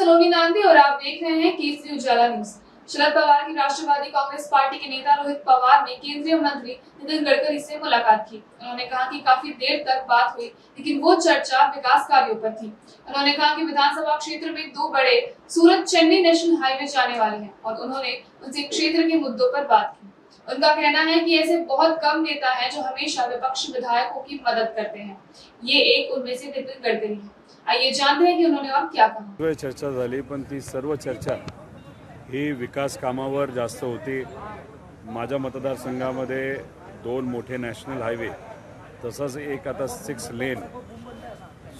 सलोनी नांदी और आप देख रहे हैं केसरी उजाला न्यूज। शरद पवार की राष्ट्रवादी कांग्रेस पार्टी के नेता रोहित पवार ने केंद्रीय मंत्री नितिन गडकरी से मुलाकात की। उन्होंने कहा कि काफी देर तक बात हुई, लेकिन वो चर्चा विकास कार्यों पर थी। उन्होंने कहा कि विधानसभा क्षेत्र में 2 बड़े सूरत चेन्नई नेशनल हाईवे जाने वाले हैं और उन्होंने उनसे क्षेत्र के मुद्दों पर बात की। उनका कहना है कि ऐसे बहुत कम नेता हैं जो हमेशा विपक्षी विधायकों की मदद करते हैं। ये एक उनमें से नितिन गडकरी है। आइए जानते हैं कि उन्होंने और क्या कहा। चर्चा झाली, पण ती सर्व चर्चा ही विकास कामावर जास्त होती। माझ्या मतदारसंघामध्ये 2 मोठे नॅशनल हायवे, तसंच एक आता 6 लेन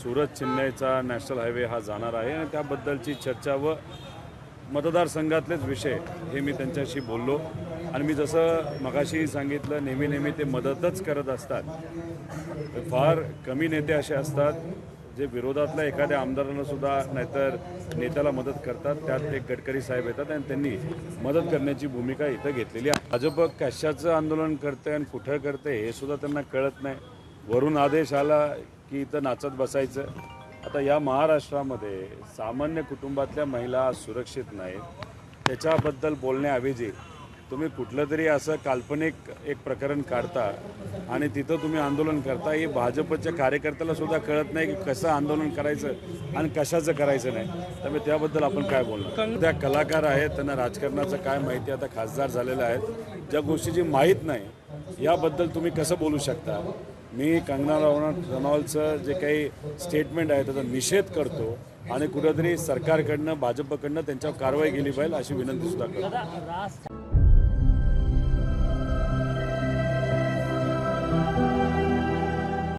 सूरत चेन्नईचा नॅशनल हायवे हा जाणार आहे आणि त्याबद्दलची चर्चा व मतदारसंघातलेच विषय हे मी त्यांच्याशी बोललो। आणि मी जसं मगाशी सांगितलं, नेहमी ते मदतच करत असतात। फार कमी नेते असे असतात जे विरोधातल्या एखाद्या आमदारांना सुद्धा नाहीतर नेत्याला मदत करतात। त्यात एक गडकरी साहेब येतात आणि त्यांनी मदत करण्याची भूमिका इथं घेतलेली आहे। भाजप कशाचं आंदोलन करते आणि कुठं करते हे सुद्धा त्यांना कळत नाही। वरून आदेश आला की इथं नाचत बसायचं। आता या महाराष्ट्रामध्ये सामान्य कुटुंबातल्या महिला सुरक्षित नाहीत, त्याच्याबद्दल बोलण्याऐवजी तुम्ही कुठलं तरी असं काल्पनिक एक प्रकरण काढता आणि तिथं तुम्ही आंदोलन करता। हे भाजपच्या कार्यकर्त्याला सुद्धा कळत नाही की कसं आंदोलन करायचं आणि कशाचं करायचं नाही। त्यामुळे त्याबद्दल आपण काय बोलणार। त्या कलाकार आहेत, त्यांना राजकारणाचं काय माहिती, आता खासदार झालेले आहेत। ज्या गोष्टीची माहीत नाही याबद्दल तुम्ही कसं बोलू शकता। मी कंगना रनौतचं जे काही स्टेटमेंट आहे त्याचा निषेध करतो आणि कुठेतरी सरकारकडनं भाजपकडनं त्यांच्यावर कारवाई केली पाहिजे अशी विनंती सुद्धा करतो।